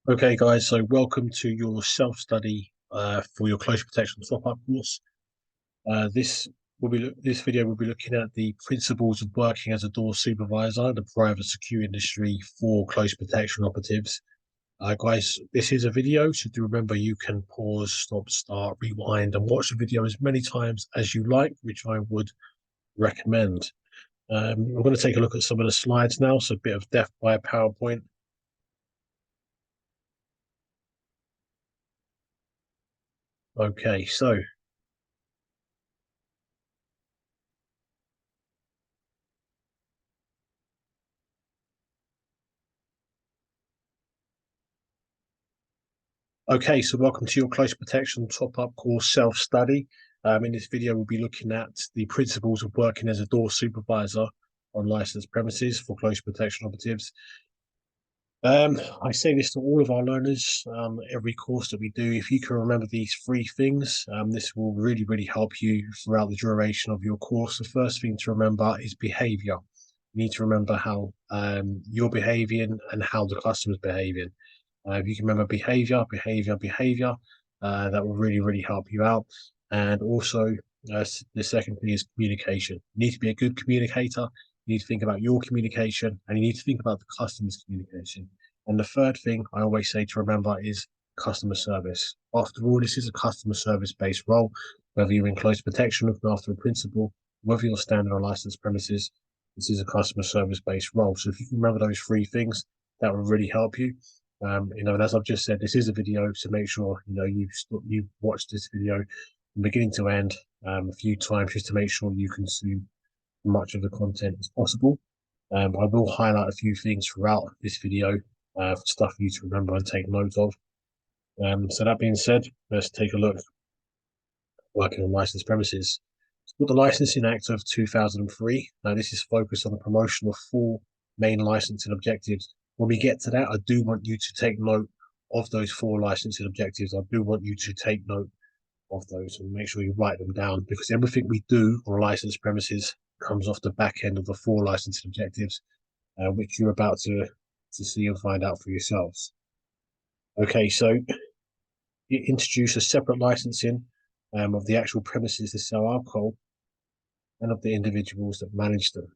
Okay, guys, so welcome to your self-study for your close protection top-up course. This video will be looking at the principles of working as a door supervisor in the private secure industry for close protection operatives. Guys, this is a video, so do remember you can pause, stop, start, rewind, and watch the video as many times as you like, which I would recommend. I'm going to take a look at some of the slides now, so a bit of death by PowerPoint. Okay, so welcome to your close protection top-up course self-study. In this video, we'll be looking at the principles of working as a door supervisor on licensed premises for close protection operatives. I say this to all of our learners, every course that we do. If you can remember these three things, this will really help you throughout the duration of your course. The first thing to remember is behavior. You need to remember how you're behaving and how the customer's behaving. If you can remember behavior, that will really help you out. And also, the second thing is communication. You need to be a good communicator. You need to think about your communication, and you need to think about the customer's communication. And the third thing I always say to remember is customer service. After all, this is a customer service based role, whether you're in close protection, looking after a principal, whether you're standing on licensed premises, this is a customer service based role. So if you can remember those three things, that will really help you. And as I've just said, this is a video, so make sure you've watched this video from beginning to end a few times just to make sure you consume as much of the content as possible. I will highlight a few things throughout this video for stuff for you to remember and take note of. So that being said, let's take a look at working on licensed premises. With the Licensing Act of 2003, now this is focused on the promotion of four main licensing objectives. When we get to that, I do want you to take note of those four licensing objectives. I do want you to take note of those and make sure you write them down, because everything we do on licensed premises comes off the back end of the four licensing objectives, which you're about to see and find out for yourselves. Okay, so you introduce a separate licensing of the actual premises to sell alcohol and of the individuals that manage them.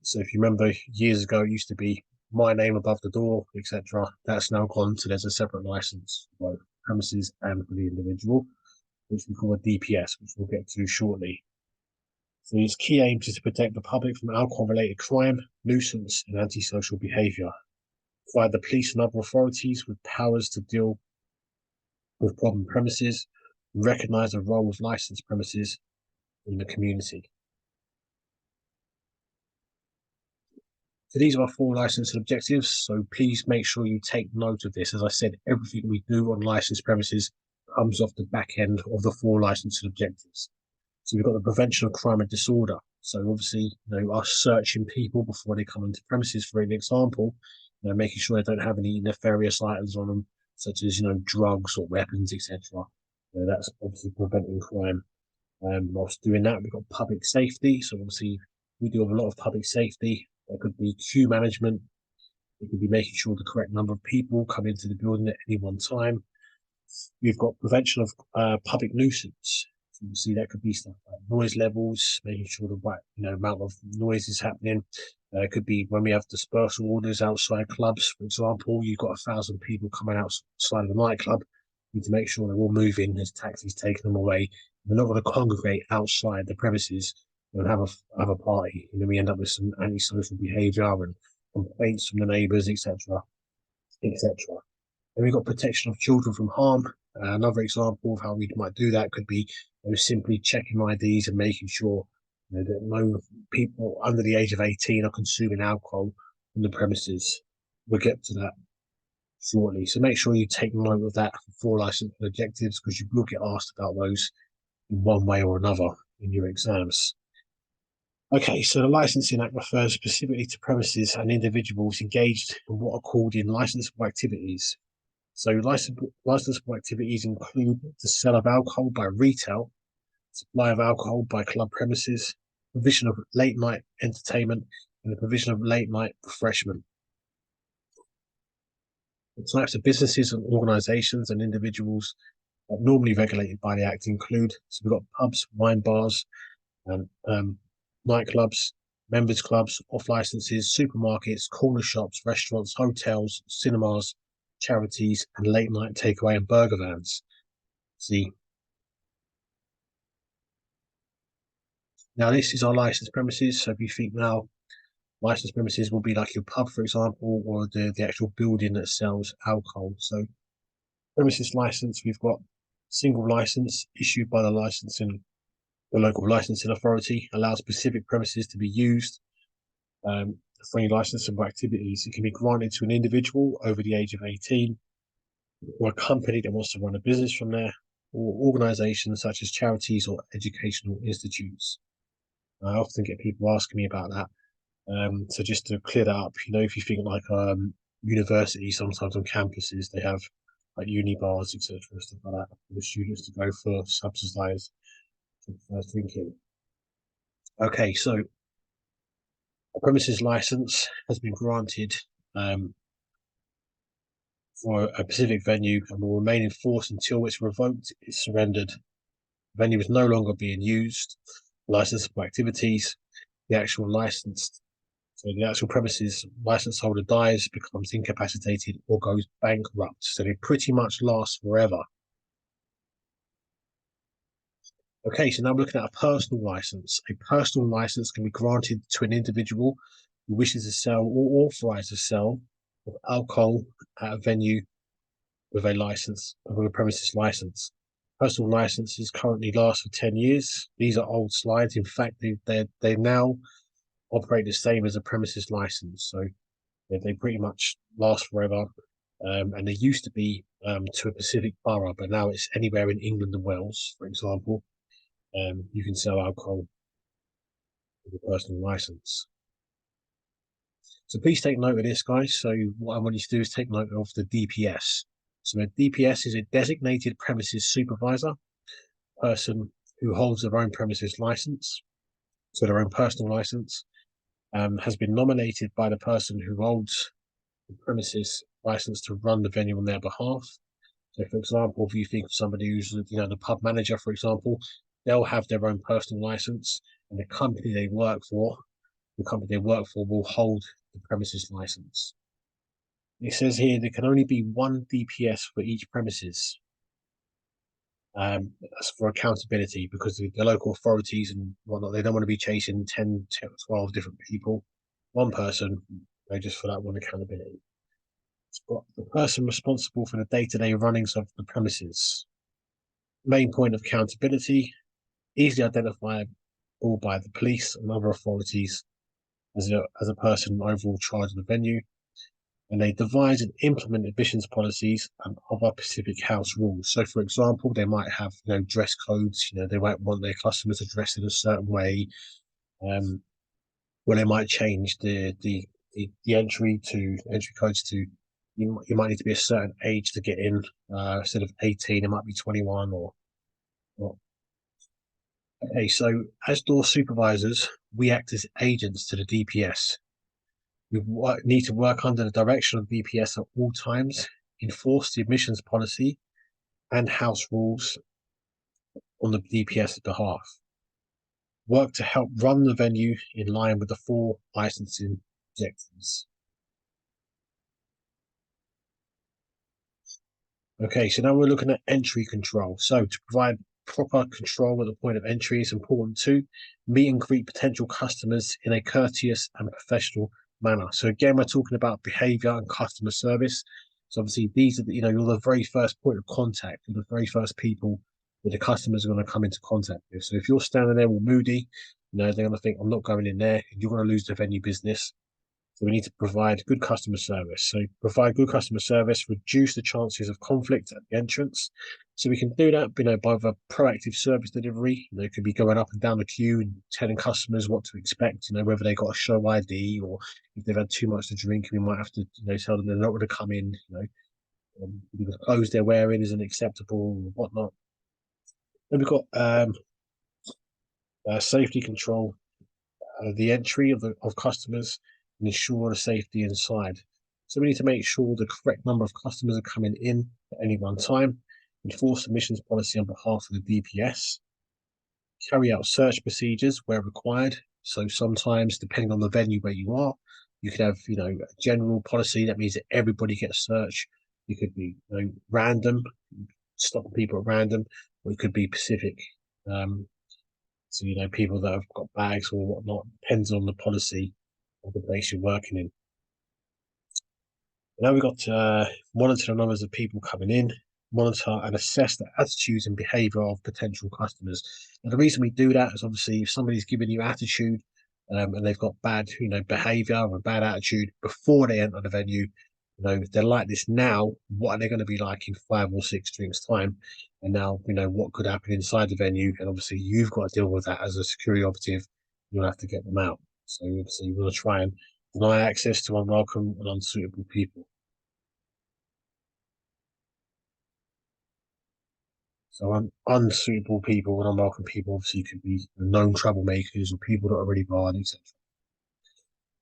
So if you remember years ago, it used to be my name above the door, etc. That's now gone to there's a separate license for both premises and for the individual, which we call a DPS, which we'll get to shortly. So its key aims is to protect the public from alcohol-related crime, nuisance, and antisocial behaviour. Provide the police and other authorities with powers to deal with problem premises, and recognise the role of licensed premises in the community. So these are our four licensing objectives. So please make sure you take note of this. As I said, everything we do on licensed premises comes off the back end of the four licensing objectives. So we've got the prevention of crime and disorder. So obviously, us searching people before they come into premises, for an example, making sure they don't have any nefarious items on them, such as drugs or weapons, etc. That's obviously preventing crime. Whilst doing that, we've got public safety. So obviously, we do have a lot of public safety. There could be queue management. It could be making sure the correct number of people come into the building at any one time. We've got prevention of public nuisance. So obviously, that could be stuff like noise levels, making sure the right amount of noise is happening. It could be when we have dispersal orders outside clubs, for example. You've got 1,000 people coming outside of the nightclub. You need to make sure they're all moving. There's taxis taking them away. They're not going to congregate outside the premises and have a party. And then we end up with some antisocial behaviour and complaints from the neighbours, etc., etc. And we've got protection of children from harm. Another example of how we might do that could be simply checking IDs and making sure that no people under the age of 18 are consuming alcohol on the premises. We'll get to that shortly. So make sure you take note of that for licensing objectives, because you will get asked about those in one way or another in your exams. Okay, so the Licensing Act refers specifically to premises and individuals engaged in what are called in licensable activities. So licensable activities include the sale of alcohol by retail, supply of alcohol by club premises, provision of late night entertainment, and the provision of late night refreshment. The types of businesses and organisations and individuals normally regulated by the Act include, so we've got pubs, wine bars, and nightclubs, members clubs, off licenses, supermarkets, corner shops, restaurants, hotels, cinemas, charities, and late night takeaway and burger vans. See, now this is our licensed premises. So if you think now licensed premises will be like your pub, for example, or the actual building that sells alcohol. So premises license, we've got single license issued by the local licensing authority, allows specific premises to be used for any licensable activities. It can be granted to an individual over the age of 18 or a company that wants to run a business from there, or organisations such as charities or educational institutes. I often get people asking me about that. So just to clear that up, if you think like universities, sometimes on campuses they have like uni bars, etc., stuff like that for the students to go for subsidised drinking. Okay, so a premises license has been granted for a specific venue and will remain in force until it's revoked, it's surrendered. The venue is no longer being used, licensable activities, the actual license, so the actual premises license holder dies, becomes incapacitated, or goes bankrupt. So they pretty much last forever. Okay, so now we're looking at a personal license. A personal license can be granted to an individual who wishes to sell or authorize the sale of alcohol at a venue with a premises license. Personal licenses currently last for 10 years. These are old slides. In fact, they now operate the same as a premises license. So they pretty much last forever. And they used to be to a specific borough, but now it's anywhere in England and Wales, for example. You can sell alcohol with a personal license. So please take note of this, guys. So what I want you to do is take note of the DPS. So a DPS is a designated premises supervisor, person who holds their own premises license, so their own personal license, has been nominated by the person who holds the premises license to run the venue on their behalf. So, for example, if you think of somebody who's, the pub manager, for example, they'll have their own personal license, and the company they work for will hold the premises license. It says here there can only be one DPS for each premises. That's for accountability, because the local authorities and whatnot, they don't want to be chasing 10, 12 different people. One person, just for that one accountability. It's got the person responsible for the day-to-day runnings of the premises. Main point of accountability, easily identifiable by the police and other authorities as a person in overall charge of the venue, and they devise and implement admissions policies and other specific house rules. So, for example, they might have dress codes. They might want their customers to dress in a certain way. Where they might change the entry codes to you might need to be a certain age to get in. Instead of 18, it might be 21 or. Okay, so as door supervisors, we act as agents to the DPS. We need to work under the direction of DPS at all times, enforce the admissions policy and house rules on the DPS's behalf, work to help run the venue in line with the 4 licensing objectives. Okay, so now we're looking at entry control. So to provide proper control at the point of entry is important too. Meet and greet potential customers in a courteous and professional manner. So again, we're talking about behavior and customer service. So obviously these are, you're the very first point of contact. You're the very first people that the customers are going to come into contact with. So if you're standing there all moody, they're going to think, I'm not going in there, and you're going to lose the venue business. So we need to provide good customer service. So provide good customer service, reduce the chances of conflict at the entrance. So we can do that, by the proactive service delivery. It could be going up and down the queue and telling customers what to expect. Whether they got a show ID or if they've had too much to drink, we might have to, tell them they're not going to come in. The clothes they're wearing isn't acceptable or whatnot. Then we've got safety control, the entry of customers and ensure the safety inside. So we need to make sure the correct number of customers are coming in at any one time, enforce admissions policy on behalf of the DPS, carry out search procedures where required. So sometimes, depending on the venue where you are, you could have, a general policy that means that everybody gets searched. You could be, random, stopping people at random, or it could be specific. So, people that have got bags or whatnot, depends on the policy of the place you're working in. Now we've got to monitor the numbers of people coming in, monitor and assess the attitudes and behaviour of potential customers. And the reason we do that is obviously if somebody's giving you attitude and they've got bad, behaviour or bad attitude before they enter the venue, if they're like this now, what are they going to be like in 5 or 6 drinks time? And now, what could happen inside the venue? And obviously you've got to deal with that as a security operative. You'll have to get them out. So obviously you want to try and deny access to unwelcome and unsuitable people. So unsuitable people and unwelcome people obviously could be known troublemakers or people that are already barred, etc.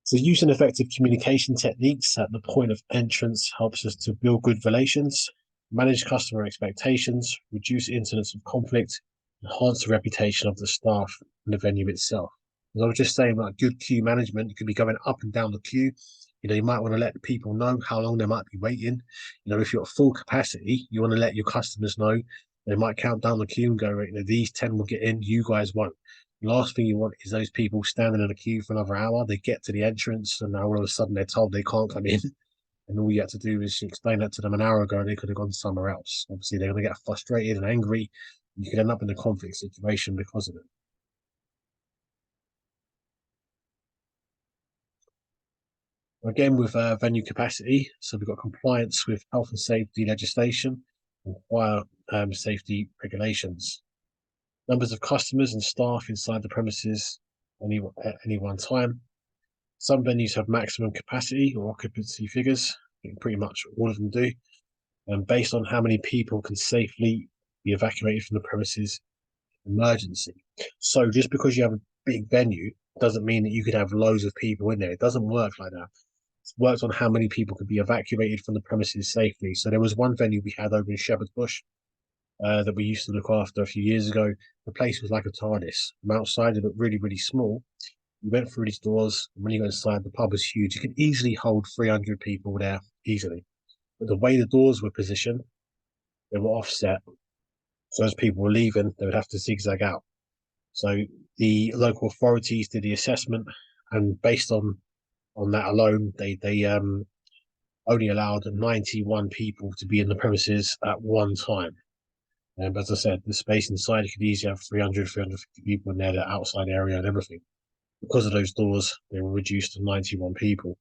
So using effective communication techniques at the point of entrance helps us to build good relations, manage customer expectations, reduce incidents of conflict, enhance the reputation of the staff and the venue itself. As I was just saying, like good queue management, you could be going up and down the queue. You might want to let people know how long they might be waiting. If you're at full capacity, you want to let your customers know. They might count down the queue and go, right, these 10 will get in, you guys won't. The last thing you want is those people standing in a queue for another hour. They get to the entrance and now all of a sudden they're told they can't come in. And all you have to do is explain that to them an hour ago and they could have gone somewhere else. Obviously, they're going to get frustrated and angry. And you could end up in a conflict situation because of it. Again, with venue capacity, so we've got compliance with health and safety legislation and fire safety regulations. Numbers of customers and staff inside the premises at any one time. Some venues have maximum capacity or occupancy figures. I think pretty much all of them do. And based on how many people can safely be evacuated from the premises, emergency. So just because you have a big venue doesn't mean that you could have loads of people in there. It doesn't work like that. It's worked on how many people could be evacuated from the premises safely. So there was one venue we had over in Shepherd's Bush that we used to look after a few years ago. The place was like a TARDIS. From outside, it looked really, really small. We went through these doors, and when you go inside, the pub was huge. You could easily hold 300 people there, easily. But the way the doors were positioned, they were offset. So as people were leaving, they would have to zigzag out. So the local authorities did the assessment, and based on that alone, they only allowed 91 people to be in the premises at one time. And as I said, the space inside, you could easily have 300, 350 people in there, the outside area and everything. Because of those doors, they were reduced to 91 people.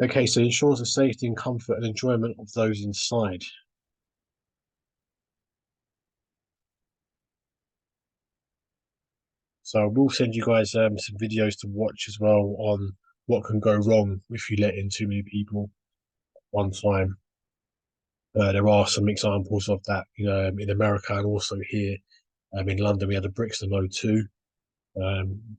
Okay, so it ensures the safety and comfort and enjoyment of those inside. So we'll send you guys some videos to watch as well on what can go wrong if you let in too many people at one time. There are some examples of that, in America and also here in London. We had the Brixton O2.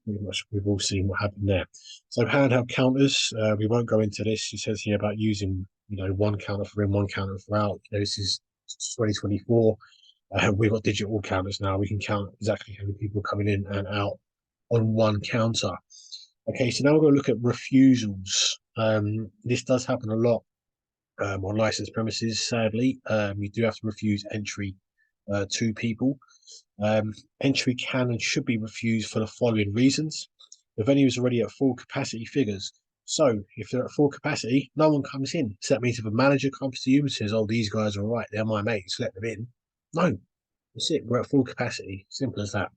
Pretty much we've all seen what happened there. So handheld counters, we won't go into this. It says here about using, one counter for in, one counter for out. This is 2024. We've got digital counters now. We can count exactly how many people are coming in and out on one counter. Okay, so now we're going to look at refusals. This does happen a lot on licensed premises, sadly. You do have to refuse entry to people. Entry can and should be refused for the following reasons. The venue is already at full capacity figures. So if they're at full capacity, no one comes in. So that means if a manager comes to you and says, oh, these guys are all right, they're my mates, let them in. No, that's it. We're at full capacity. Simple as that.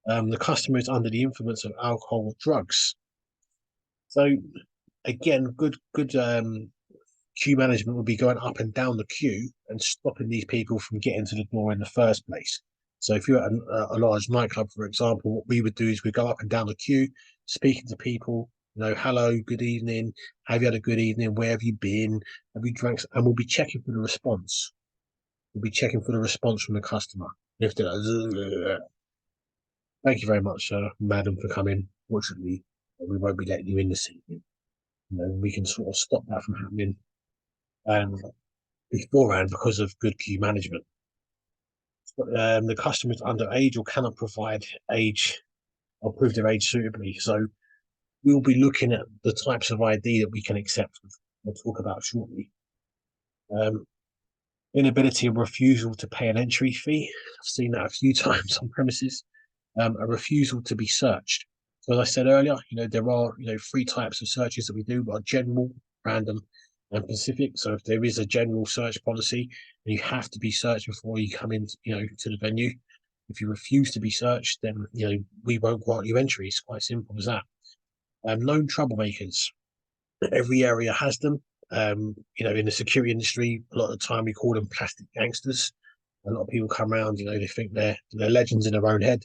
The customer is under the influence of alcohol or drugs. So again, good queue management would be going up and down the queue and stopping these people from getting to the door in the first place. So if you're at a large nightclub, for example, what we would do is we go up and down the queue, speaking to people, hello, good evening, have you had a good evening, where have you been, have you drank, and we'll be checking for the response. We'll be checking for the response from the customer. If they're like, thank you very much, madam, for coming. Fortunately, we won't be letting you in this evening. we can sort of stop that from happening beforehand because of good queue management. The customer is underage or cannot provide age or prove their age suitably. So we'll be looking at the types of ID that we can accept, which we'll talk about shortly. Inability or refusal to pay an entry fee. I've seen that a few times on premises. A refusal to be searched. So as I said earlier, there are, three types of searches that we do: are general, random, and specific. So if there is a general search policy, then you have to be searched before you come in, to the venue. If you refuse to be searched, then, we won't grant you entry. It's quite simple as that. Known troublemakers. Every area has them. In the security industry, a lot of the time we call them plastic gangsters. A lot of people come around, they think they're legends in their own head,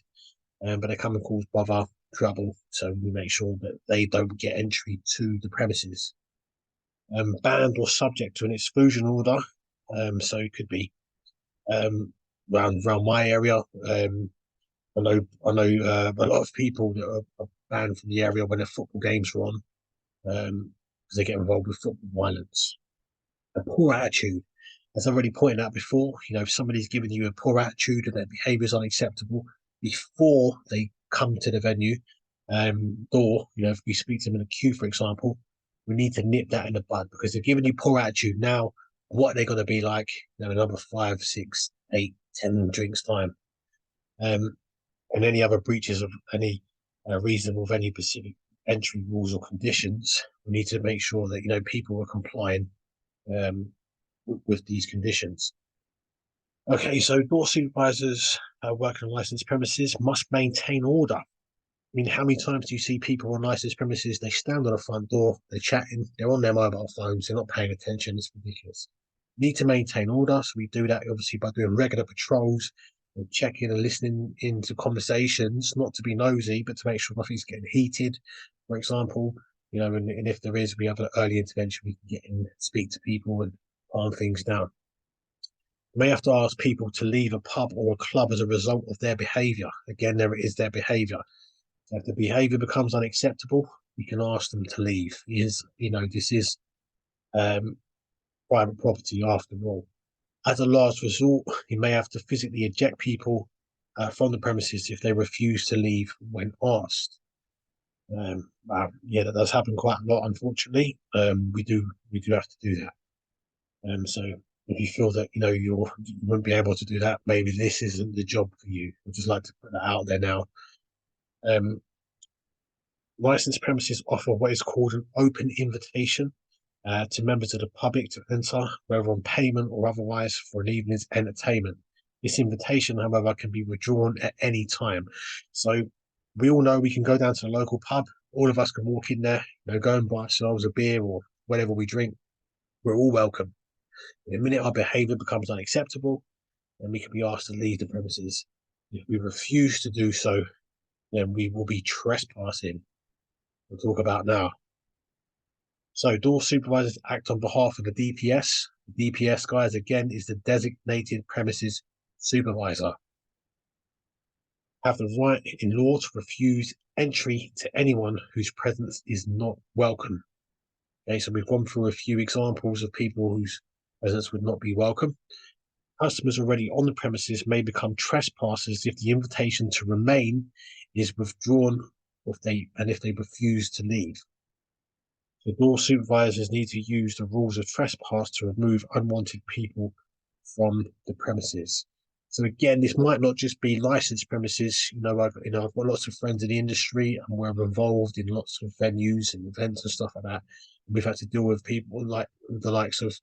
but they come and cause bother, trouble. So we make sure that they don't get entry to the premises. Banned or subject to an exclusion order. So it could be around my area. I know a lot of people that are banned from the area when their football games are on, because they get involved with football violence. A poor attitude. As I've already pointed out before, if somebody's giving you a poor attitude and their behaviour is unacceptable before they come to the venue, or if we speak to them in a queue, for example, we need to nip that in the bud, because they're giving you poor attitude now. What are they going to be like? Another 5, 6, 8, 10 drinks time, and any other breaches of any reasonable venue specific entry rules or conditions. We need to make sure that people are complying with these conditions. Okay, so door supervisors working on licensed premises must maintain order. I mean, how many times do you see people on licensed premises? They stand on the front door, they're chatting, they're on their mobile phones, they're not paying attention. It's ridiculous. Need to maintain order, so we do that obviously by doing regular patrols, and checking and listening into conversations, not to be nosy, but to make sure nothing's getting heated, for example. And if there is, we have an early intervention. We can get in, speak to people, and calm things down. You may have to ask people to leave a pub or a club as a result of their behaviour. Again, there it is, their behaviour. So if the behaviour becomes unacceptable, you can ask them to leave. This is private property after all. As a last resort, you may have to physically eject people from the premises if they refuse to leave when asked. That does happen quite a lot, unfortunately. We do have to do that. So if you feel that you wouldn't be able to do that, maybe this isn't the job for you. I'd just like to put that out there now. Licensed premises offer what is called an open invitation to members of the public to enter, whether on payment or otherwise, for an evening's entertainment. This invitation, however, can be withdrawn at any time. So we all know we can go down to the local pub. All of us can walk in there, go and buy ourselves a beer or whatever we drink. We're all welcome. The minute our behaviour becomes unacceptable, then we can be asked to leave the premises. If we refuse to do so, then we will be trespassing. We'll talk about now. So door supervisors act on behalf of the DPS. The DPS, guys, again, is the designated premises supervisor. Have the right in law to refuse entry to anyone whose presence is not welcome. Okay, so we've gone through a few examples of people whose presence would not be welcome. Customers already on the premises may become trespassers if the invitation to remain is withdrawn if they refuse to leave. The door supervisors need to use the rules of trespass to remove unwanted people from the premises. So again, this might not just be licensed premises. I've got lots of friends in the industry, and we're involved in lots of venues and events and stuff like that. And we've had to deal with people like the likes of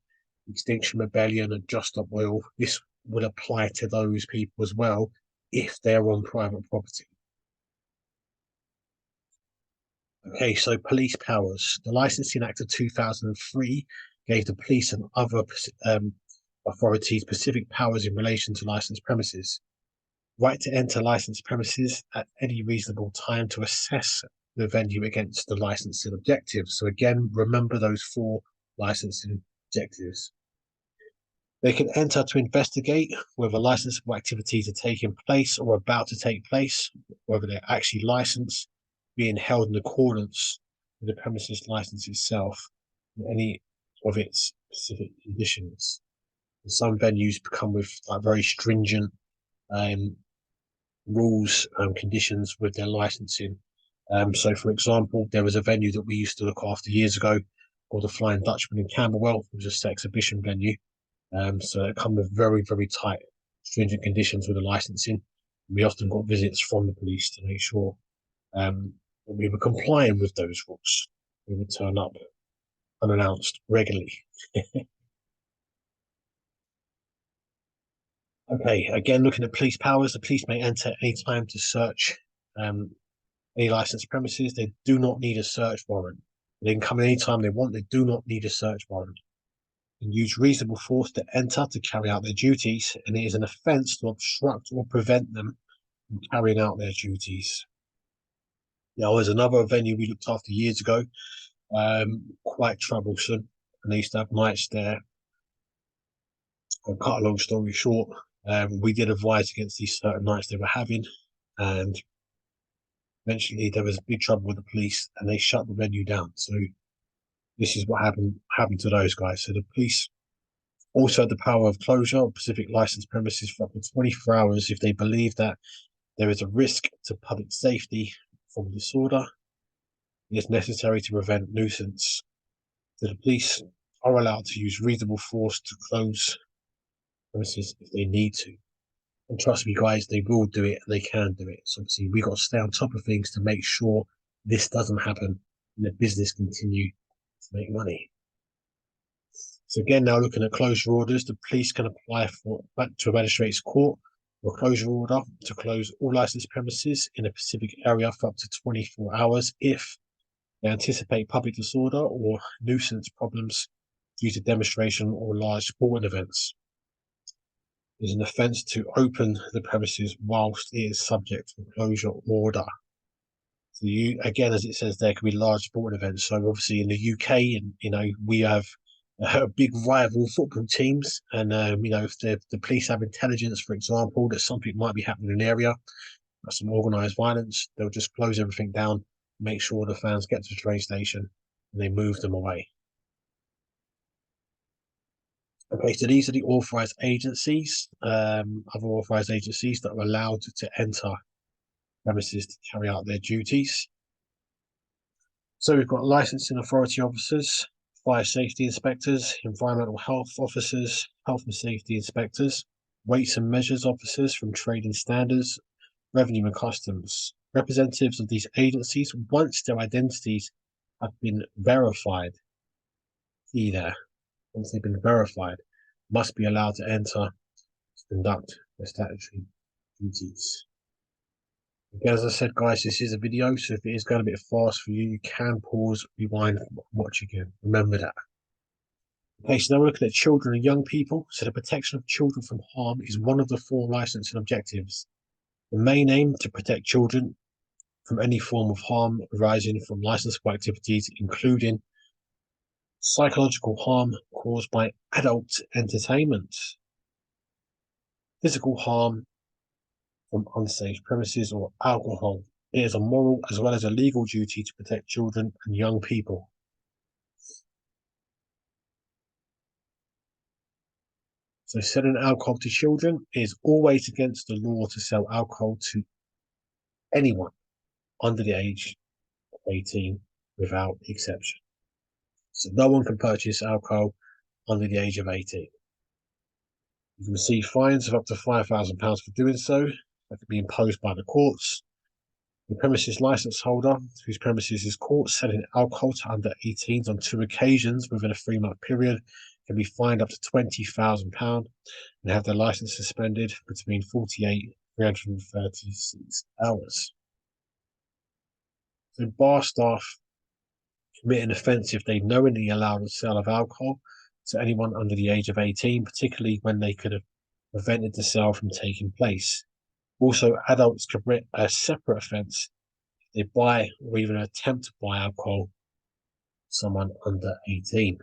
Extinction Rebellion and Just Stop Oil. This would apply to those people as well if they're on private property. Okay, so police powers. The Licensing Act of 2003 gave the police and other authorities specific powers in relation to licensed premises. Right to enter licensed premises at any reasonable time to assess the venue against the licensing objectives. So again, remember those 4 licensing objectives. They can enter to investigate whether licensable activities are taking place or about to take place, whether they're actually licensed, being held in accordance with the premises license itself and any of its specific conditions. And some venues come with like very stringent um, rules and conditions with their licensing. So, for example, there was a venue that we used to look after years ago called the Flying Dutchman in Camberwell. It was just an exhibition venue. So it come with very, very tight, stringent conditions with the licensing. We often got visits from the police to make sure that we were complying with those rules. We would turn up unannounced regularly. Okay, again, looking at police powers, the police may enter any time to search um, any licensed premises. They do not need a search warrant. They can come anytime they want. They do not need a search warrant. They can use reasonable force to enter to carry out their duties, and it is an offence to obstruct or prevent them from carrying out their duties. Now, there's another venue we looked after years ago, quite troublesome, and they used to have nights there. I'll cut a long story short, we did advise against these certain nights they were having, and eventually there was big trouble with the police, and they shut the venue down. So this is what happened to those guys. So the police also had the power of closure of specific licensed premises for up to 24 hours if they believe that there is a risk to public safety from disorder. It is necessary to prevent nuisance. So the police are allowed to use reasonable force to close premises if they need to. And trust me, guys, they will do it and they can do it. So obviously, we got to stay on top of things to make sure this doesn't happen and the business continue to make money. So again, now looking at closure orders, the police can apply to a magistrate's court for a closure order to close all licensed premises in a specific area for up to 24 hours if they anticipate public disorder or nuisance problems due to demonstration or large sporting events. It is an offence to open the premises whilst it is subject to a closure order. So you, again, as it says there, could be large sporting events. So obviously in the UK, and we have big rival football teams, and if the police have intelligence, for example, that something might be happening in an area, some organised violence, they'll just close everything down, make sure the fans get to the train station, and they move them away. Okay, so these are the authorised agencies, other authorised agencies that are allowed to enter premises to carry out their duties. So we've got licensing authority officers, fire safety inspectors, environmental health officers, health and safety inspectors, weights and measures officers from trading standards, revenue and customs. Representatives of these agencies, once their identities have been verified, once they've been verified, must be allowed to enter to conduct their statutory duties. Again, as I said, guys, this is a video, so if it is going a bit fast for you, you can pause, rewind, watch again. Remember that. Okay, so now we're looking at children and young people. So the protection of children from harm is one of the 4 licensing objectives. The main aim to protect children from any form of harm arising from licensable activities, including psychological harm caused by adult entertainment, physical harm from unsafe premises, or alcohol. It is a moral as well as a legal duty to protect children and young people. So selling alcohol to children is always against the law to sell alcohol to anyone under the age of 18 without exception. So no one can purchase alcohol under the age of 18. You can receive fines of up to £5,000 for doing so. That can be imposed by the courts. The premises license holder whose premises is caught selling alcohol to under 18s on 2 occasions within a 3-month period can be fined up to £20,000 and have their license suspended between 48 and 336 hours. So bar staff commit an offence if they knowingly allow the sale of alcohol to anyone under the age of 18, particularly when they could have prevented the sale from taking place. Also, adults commit a separate offence if they buy or even attempt to buy alcohol from someone under 18.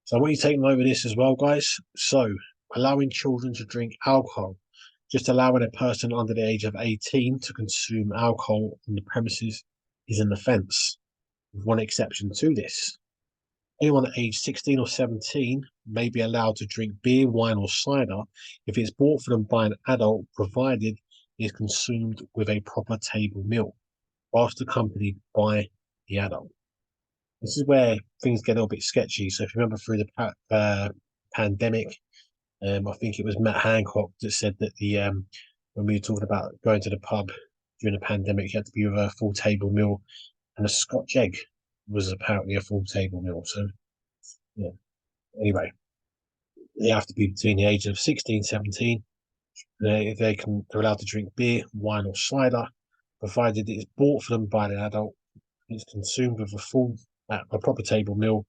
So I want you to take note of this as well, guys. So allowing children to drink alcohol Just allowing a person under the age of 18 to consume alcohol on the premises is an offence, with one exception to this. Anyone at age 16 or 17 may be allowed to drink beer, wine, or cider if it's bought for them by an adult, provided it is consumed with a proper table meal, whilst accompanied by the adult. This is where things get a little bit sketchy. So if you remember through the pandemic, I think it was Matt Hancock that said that when we were talking about going to the pub during the pandemic, you had to be with a full table meal, and a Scotch egg was apparently a full table meal. So yeah. Anyway, they have to be between the age of 16, 17. They're allowed to drink beer, wine, or cider, provided it is bought for them by an adult. It's consumed with a proper table meal,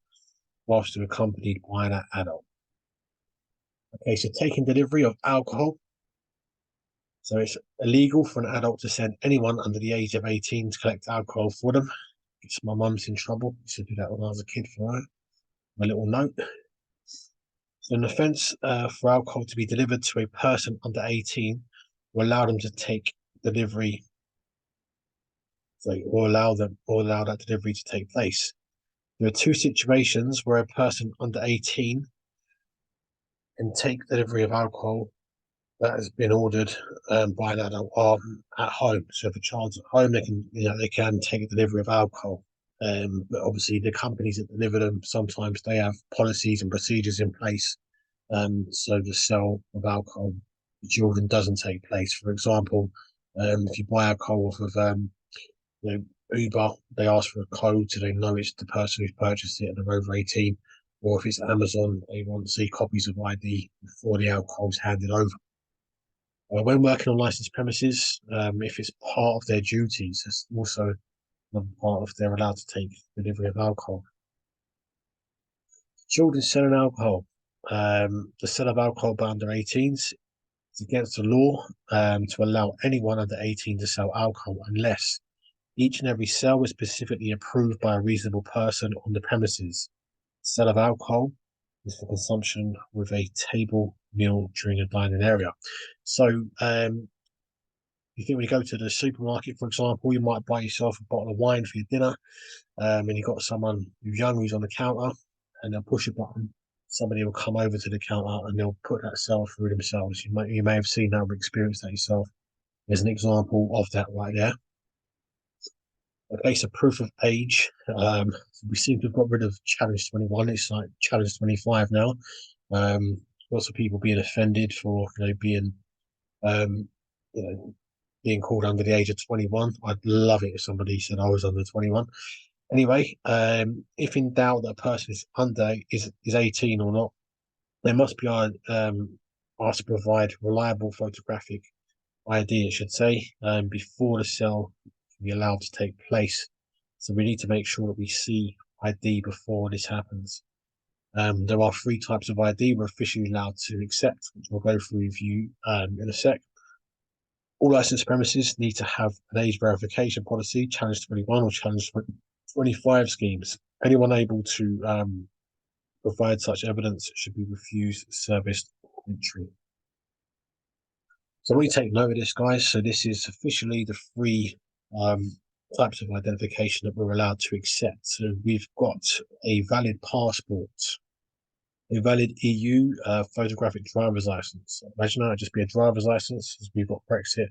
whilst they're accompanied by an adult. Okay, so taking delivery of alcohol. So it's illegal for an adult to send anyone under the age of 18 to collect alcohol for them. It's my mum's in trouble. I used to do that when I was a kid for her. My little note. So an offence for alcohol to be delivered to a person under 18 will allow them to take delivery, or allow that delivery to take place. There are two situations where a person under 18 can take delivery of alcohol that has been ordered by an adult at home. So if a child's at home, they can take delivery of alcohol. But obviously, the companies that deliver them, sometimes they have policies and procedures in place. So the sale of alcohol to children doesn't take place. For example, if you buy alcohol off of Uber, they ask for a code so they know it's the person who's purchased it and they're over 18. Or if it's Amazon, they want to see copies of ID before the alcohol is handed over. When working on licensed premises, if it's part of their duties, it's also another part of they're allowed to take delivery of alcohol. Children selling alcohol. The sale of alcohol by under 18s is against the law to allow anyone under 18 to sell alcohol unless each and every sale is specifically approved by a reasonable person on the premises. Sale of alcohol is for consumption with a table meal during a dining area. So you think when you go to the supermarket, for example, you might buy yourself a bottle of wine for your dinner, and you've got someone who's young who's on the counter, and they'll push a button. Somebody will come over to the counter and they'll put that sale through themselves. You may have seen that or experienced that yourself. There's an example of that right there. Okay, so proof of age. We seem to have got rid of challenge 21. It's like challenge 25 now. Lots of people being offended for being being called under the age of 21. I'd love it if somebody said I was under 21. Anyway, if in doubt that a person is 18 or not, they must be asked to provide reliable photographic ID, it should say, before the sale can be allowed to take place. So we need to make sure that we see ID before this happens. There are three types of ID we're officially allowed to accept, which we'll go through with you in a sec. All licensed premises need to have an age verification policy, challenge 21 or challenge 25 schemes. Anyone able to provide such evidence should be refused service entry. So we take note of this, guys. So this is officially the three types of identification that we're allowed to accept. So we've got a valid passport, a valid EU photographic driver's license. Imagine that, just be a driver's license, as we've got Brexit.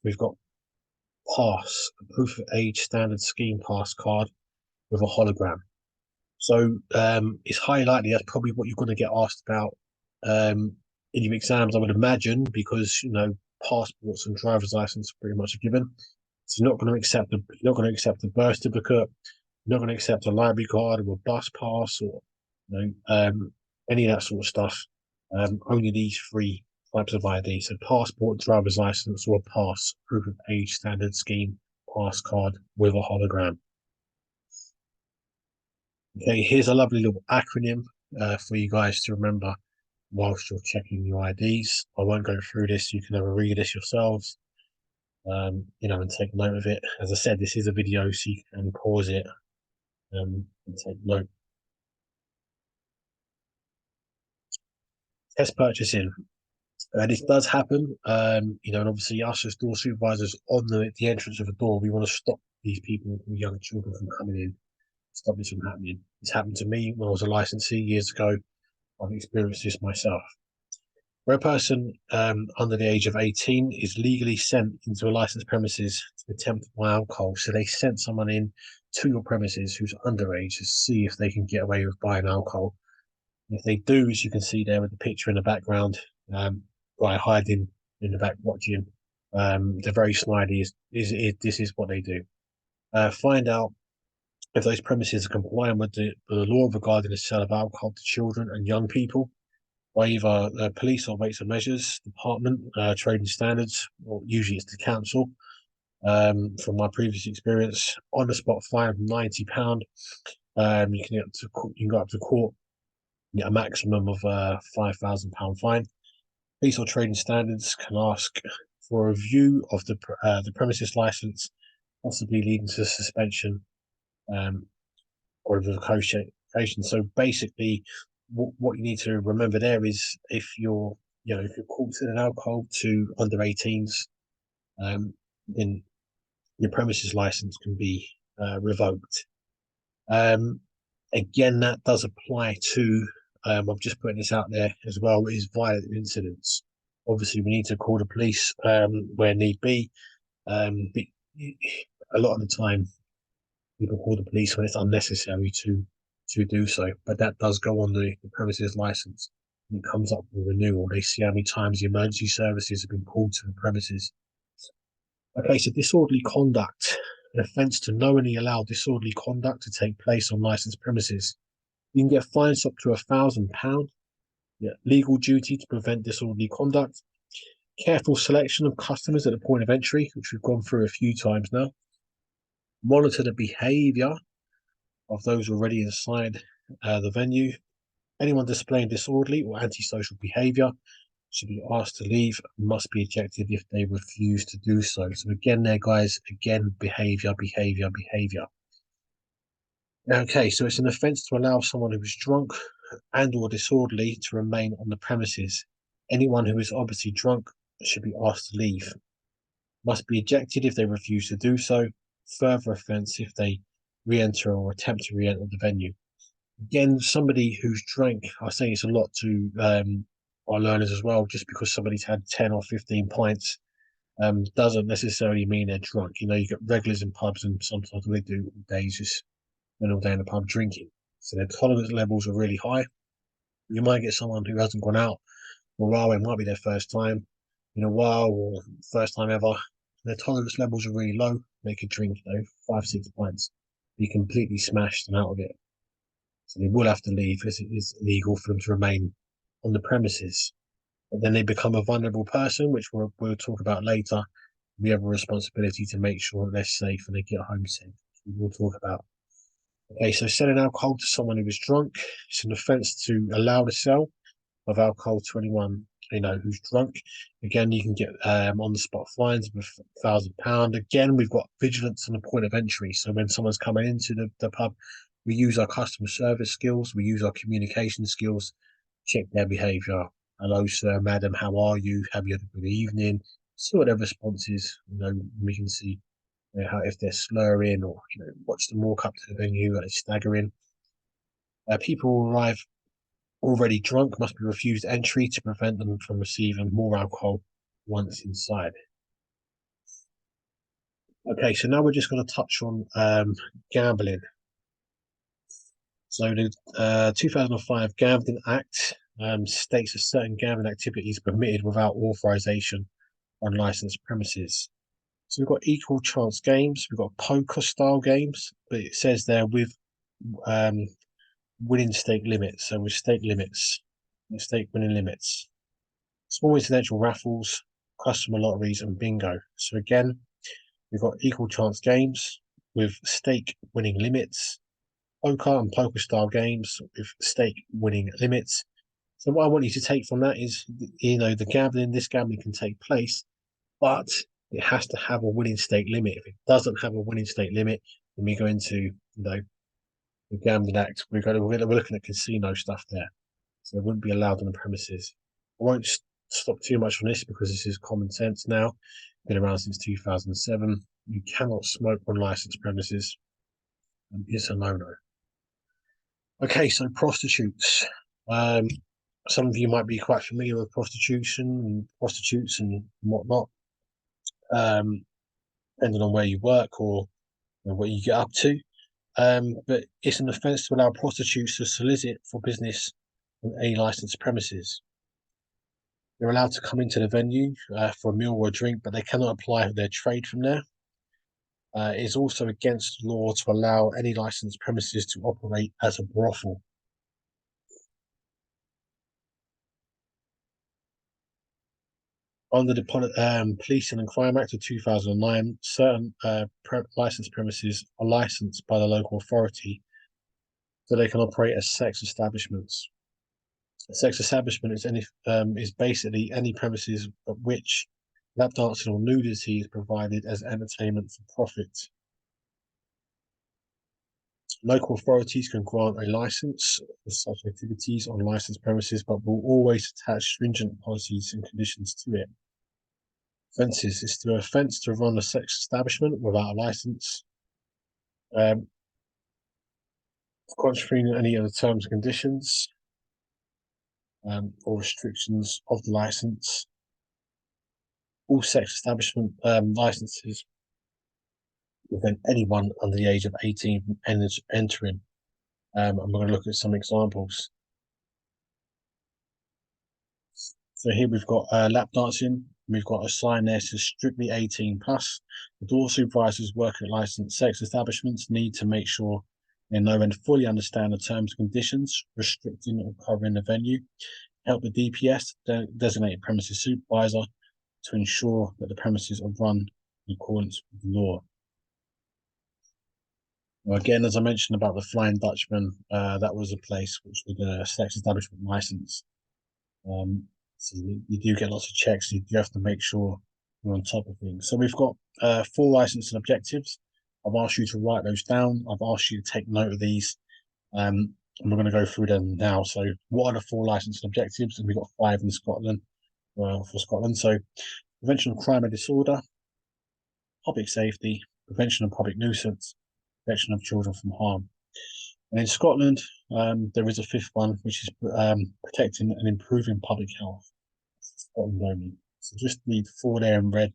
We've got pass, a proof of age standard scheme pass card with a hologram. So it's highly likely that's probably what you're going to get asked about in your exams, I would imagine, because passports and driver's license are pretty much a given. So you're not going to accept a birth certificate, you're not going to accept a library card or a bus pass or any of that sort of stuff. Only these three types of ID. So passport, driver's license, or pass, proof of age standard scheme pass card with a hologram. Okay, here's a lovely little acronym for you guys to remember whilst you're checking your IDs. I won't go through this. You can have a read this yourselves, and take note of it. As I said, this is a video, so you can pause it and take note. Test purchasing. This does happen, and obviously us as door supervisors on the entrance of a door, we want to stop these people, young children, from coming in, stop this from happening. It's happened to me when I was a licensee years ago. I've experienced this myself. Where a person under the age of 18 is legally sent into a licensed premises to attempt to buy alcohol, so they sent someone in to your premises who's underage to see if they can get away with buying alcohol. If they do, as you can see there with the picture in the background, by hiding in the back watching, they're very snidey. This is what they do. Find out if those premises are complying with the law regarding the sale of alcohol to children and young people by either police or weights and measures department, trading standards, or usually it's the council. From my previous experience, on the spot fine of £90. You can get to you can go up to court, get a maximum of £5,000 fine. Police or trading standards can ask for a review of the premises license, possibly leading to suspension or revocation. So basically, what you need to remember there is if you're caught selling alcohol to under 18s, then your premises license can be revoked. Again, that does apply to. I'm just putting this out there as well. Is violent incidents. Obviously, we need to call the police where need be. But a lot of the time, people call the police when it's unnecessary to do so. But that does go on the premises license. It comes up for renewal. They see how many times the emergency services have been called to the premises. Okay, so disorderly conduct, an offence to knowingly allow disorderly conduct to take place on licensed premises. You can get fines up to £1,000. Yeah, legal duty to prevent disorderly conduct. Careful selection of customers at the point of entry, which we've gone through a few times now. Monitor the behaviour of those already inside the venue. Anyone displaying disorderly or antisocial behaviour should be asked to leave, must be ejected if they refuse to do so. So again there, guys, behaviour. Okay, so it's an offence to allow someone who is drunk and or disorderly to remain on the premises. Anyone who is obviously drunk should be asked to leave, must be ejected if they refuse to do so. Further offence if they re-enter or attempt to re-enter the venue. Again, somebody who's drank, I say it's a lot to our learners as well. Just because somebody's had 10 or 15 pints doesn't necessarily mean they're drunk. You get regulars in pubs, and sometimes what they do all day is just spend all day in the pub drinking. So their tolerance levels are really high. You might get someone who hasn't gone out for a while. It might be their first time in a while or first time ever. Their tolerance levels are really low. They could drink, 5, 6 pints, be completely smashed and out of it. So they will have to leave as it is illegal for them to remain on the premises. But then they become a vulnerable person, which we'll talk about later. We have a responsibility to make sure that they're safe and they get home safe. We'll talk about. Okay, so selling alcohol to someone who is drunk, it's an offence to allow the sale of alcohol to anyone who's drunk. Again, you can get on the spot fines of £1,000. Again, we've got vigilance on the point of entry. So when someone's coming into the pub, we use our customer service skills, we use our communication skills, check their behaviour. Hello, sir, madam, how are you? Have you had a good evening? See what their response is. We can see how if they're slurring or watch them walk up to the venue, staggering. People who arrive already drunk must be refused entry to prevent them from receiving more alcohol once inside. Okay, so now we're just going to touch on gambling. So the 2005 Gambling Act states that certain gambling activities are permitted without authorization on licensed premises. So we've got equal chance games, we've got poker style games, but it says there with winning stake limits. So with stake limits, stake winning limits, small incidental raffles, customer lotteries, and bingo. So again, we've got equal chance games with stake winning limits, poker and poker style games with stake winning limits. So what I want you to take from that is, this gambling can take place, but it has to have a winning stake limit. If it doesn't have a winning stake limit, then we go into the Gambling Act. We're looking at casino stuff there, so it wouldn't be allowed on the premises. I won't stop too much on this because this is common sense now. Been around since 2007. You cannot smoke on licensed premises. It's a no-no. Okay, so prostitutes. Um, some of you might be quite familiar with prostitution and prostitutes and whatnot, um, depending on where you work or what you get up to. But it's an offence to allow prostitutes to solicit for business on any licensed premises. They're allowed to come into the venue for a meal or a drink, but they cannot apply their trade from there. It is also against law to allow any licensed premises to operate as a brothel. Under the Policing and Crime Act of 2009, certain licensed premises are licensed by the local authority so they can operate as sex establishments. A sex establishment is basically any premises at which lap dancing or nudity is provided as entertainment for profit. Local authorities can grant a license for such activities on licensed premises, but will always attach stringent policies and conditions to it. Offences: it's the offence to run a sex establishment without a license, um, contravening any of the terms and conditions or restrictions of the license. All sex establishment licenses prevent anyone under the age of 18 from entering. And we're going to look at some examples. So here we've got lap dancing. We've got a sign there that says strictly 18 plus. The door supervisors working at licensed sex establishments need to make sure they know and fully understand the terms and conditions restricting or covering the venue. Help the DPS, designated premises supervisor, to ensure that the premises are run in accordance with the law. Well, again, as I mentioned about the Flying Dutchman, that was a place which was a sex establishment license. So you do get lots of checks. You do have to make sure you're on top of things. So we've got 4 licensing objectives. I've asked you to write those down. I've asked you to take note of these. And we're going to go through them now. So what are the 4 licensing objectives? And we've got 5 in Scotland for Scotland. So prevention of crime and disorder, public safety, prevention of public nuisance, protection of children from harm. And in Scotland, there is a 5th one, which is protecting and improving public health. Scotland only. So just need 4 there in red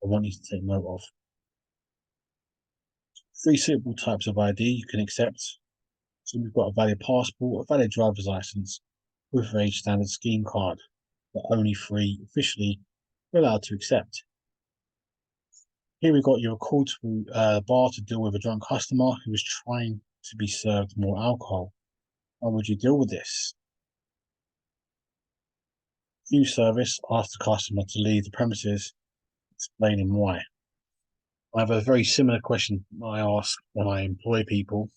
I want you to take note of. 3 suitable types of ID you can accept. So we've got a valid passport, a valid driver's license, proof of age standard scheme card, but only 3 officially we're allowed to accept. Here we've got your call to a bar to deal with a drunk customer who is trying to be served more alcohol. How would you deal with this? Queue service, ask the customer to leave the premises, explaining why. I have a very similar question I ask when I employ people.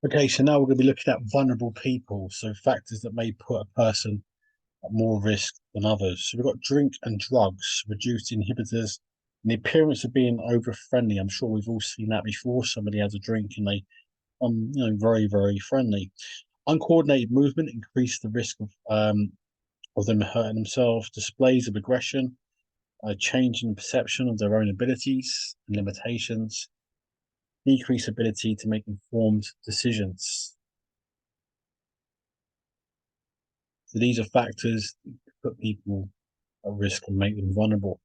Okay, so now we're going to be looking at vulnerable people, so factors that may put a person at more risk than others. So we've got drink and drugs, reduced inhibitors, and the appearance of being over friendly. I'm sure we've all seen that before. Somebody has a drink and they very, very friendly. Uncoordinated movement increase the risk of them hurting themselves. Displays of aggression, a change in perception of their own abilities and limitations, decrease ability to make informed decisions. So these are factors that put people at risk and make them vulnerable.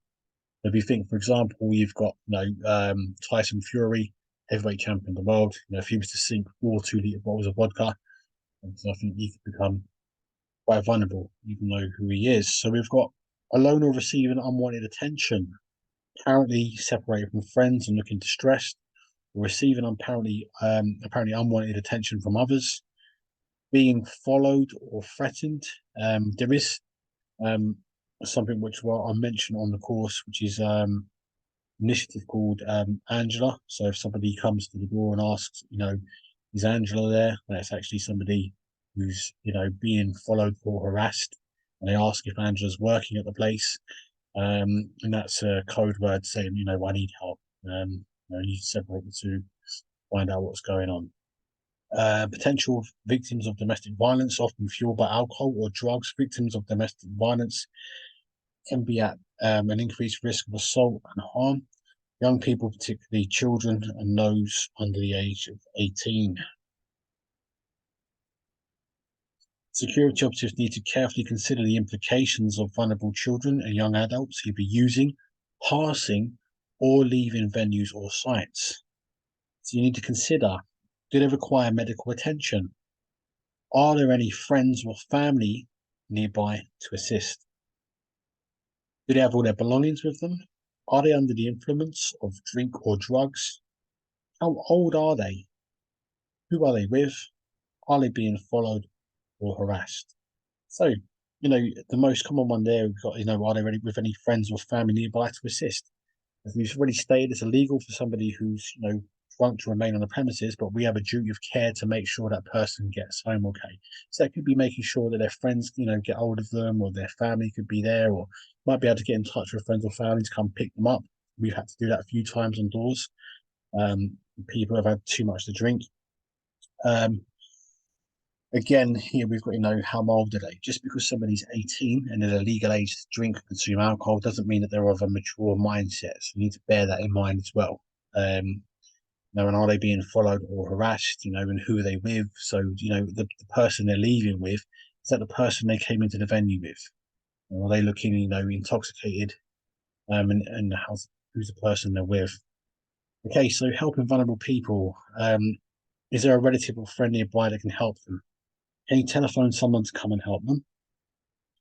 If you think, for example, you've got Tyson Fury, heavyweight champion of the world. If he was to sink 4 2-liter bottles of vodka, I think he could become quite vulnerable, even though who he is. So we've got alone or receiving unwanted attention, apparently separated from friends and looking distressed, or receiving apparently unwanted attention from others, being followed or threatened. There is um, something which I mentioned on the course, which is initiative called Angela. So if somebody comes to the door and asks, is Angela there? That's actually somebody who's, being followed or harassed. And they ask if Angela's working at the place. And that's a code word saying, I need help. You need to separate the two, find out what's going on. Potential victims of domestic violence, often fueled by alcohol or drugs. Victims of domestic violence can be at an increased risk of assault and harm. Young people, particularly children and those under the age of 18. Security operatives need to carefully consider the implications of vulnerable children and young adults who be using, passing, or leaving venues or sites. So you need to consider, do they require medical attention? Are there any friends or family nearby to assist? Do they have all their belongings with them? Are they under the influence of drink or drugs? How old are they? Who are they with? Are they being followed or harassed? So, the most common one there, we've got, are they ready with any friends or family nearby to assist? As we've already stated, it's illegal for somebody who's, drunk to remain on the premises, but we have a duty of care to make sure that person gets home okay. So that could be making sure that their friends, get hold of them, or their family could be there, or might be able to get in touch with friends or family to come pick them up. We've had to do that a few times on doors. People have had too much to drink. Again, here we've got, how old are they? Just because somebody's 18 and is a legal age to drink and consume alcohol doesn't mean that they're of a mature mindset. So you need to bear that in mind as well. And are they being followed or harassed, and who are they with? So, the person they're leaving with, is that the person they came into the venue with? Or are they looking, intoxicated? And who's the person they're with? Okay, so helping vulnerable people. Is there a relative or friend nearby that can help them? Can you telephone someone to come and help them?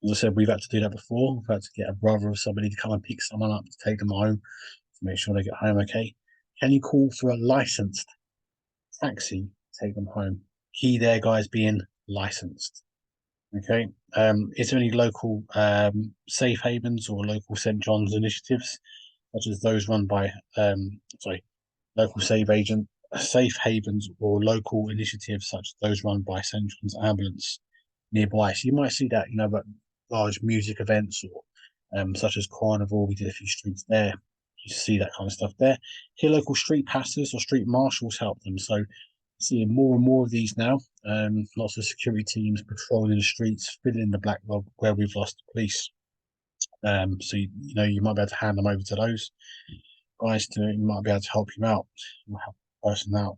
As I said, we've had to do that before. We've had to get a brother or somebody to come and pick someone up to take them home to make sure they get home okay. Can you call for a licensed taxi to take them home? Key there, guys, being licensed. Okay. Is there any local safe havens or local St. John's initiatives, such as those run by local safe havens or local initiatives such as those run by St. John's Ambulance nearby? So you might see that, but large music events or such as Carnival, we did a few streets there. You see that kind of stuff there. Here, local street pastors or street marshals help them. So seeing more and more of these now. Lots of security teams patrolling the streets, filling the black log where we've lost the police. So you might be able to hand them over to those guys you might be able to help you out, help the person out.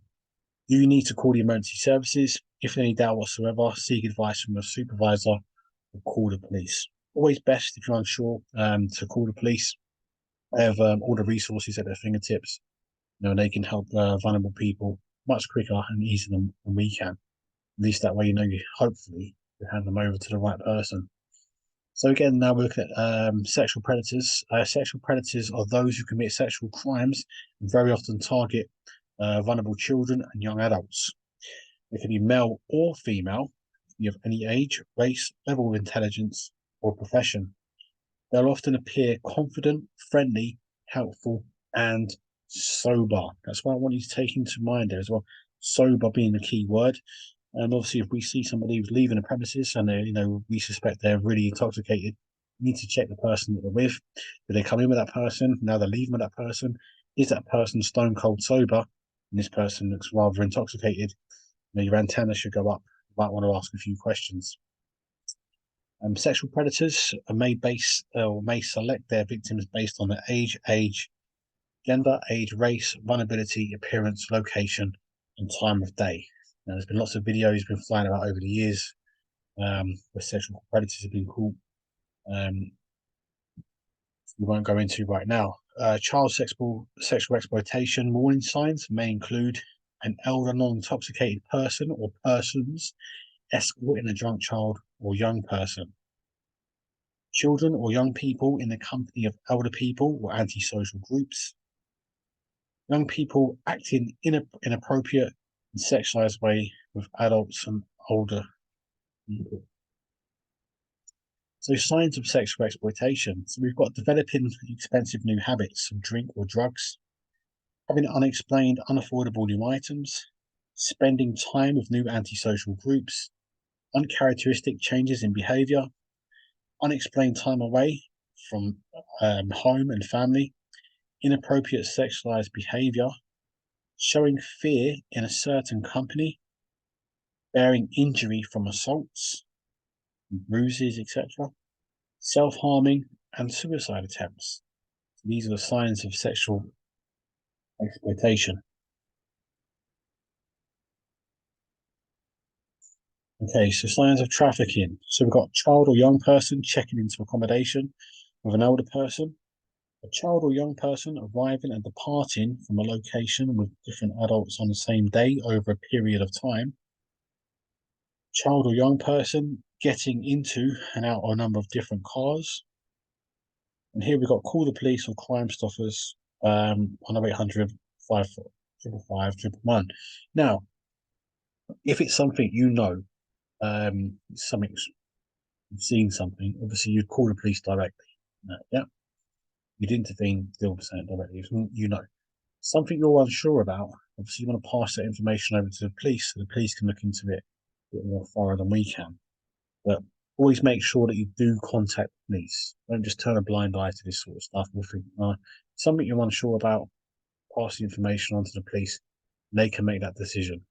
Do you need to call the emergency services? If any doubt whatsoever, seek advice from your supervisor or call the police. Always best if you're unsure to call the police. They have all the resources at their fingertips. They can help vulnerable people much quicker and easier than we can. At least that way, you hopefully you hand them over to the right person. So again, now we're looking at sexual predators. Sexual predators are those who commit sexual crimes and very often target vulnerable children and young adults. They can be male or female, be of any age, race, level of intelligence, or profession. They'll often appear confident, friendly, helpful, and sober. That's what I want you to take into mind there as well. Sober being the key word. And obviously, if we see somebody who's leaving the premises and they, we suspect they're really intoxicated, we need to check the person that they're with. Did they come in with that person? Now they're leaving with that person. Is that person stone cold sober? And this person looks rather intoxicated. Your antenna should go up. You might want to ask a few questions. Sexual predators may base or may select their victims based on their age, gender, age, race, vulnerability, appearance, location, and time of day. Now, there's been lots of videos been flying about over the years where sexual predators have been caught. We won't go into right now. Child sexual exploitation warning signs may include an elder non-intoxicated person or persons escorting a drunk child or young person. Children or young people in the company of elder people or antisocial groups. Young people acting in inappropriate and sexualized way with adults and older people. So signs of sexual exploitation. So we've got developing expensive new habits of drink or drugs, having unexplained, unaffordable new items, spending time with new antisocial groups, uncharacteristic changes in behavior, unexplained time away from home and family, inappropriate sexualized behavior, showing fear in a certain company, bearing injury from assaults, bruises, etc., self-harming, and suicide attempts. So these are the signs of sexual exploitation. Okay, so signs of trafficking. So we've got child or young person checking into accommodation with an older person, a child or young person arriving and departing from a location with different adults on the same day over a period of time, child or young person getting into and out of a number of different cars. And here we've got call the police or Crime Stoppers on 0800 555 111. Now, if it's something something you've seen something, obviously you'd call the police directly. Yeah, you'd intervene, deal with something directly. Something you're unsure about, obviously you want to pass that information over to the police so the police can look into it a bit more thorough than we can. But always make sure that you do contact the police. Don't just turn a blind eye to this sort of stuff. We'll think, something you're unsure about, pass the information on to the police. They can make that decision.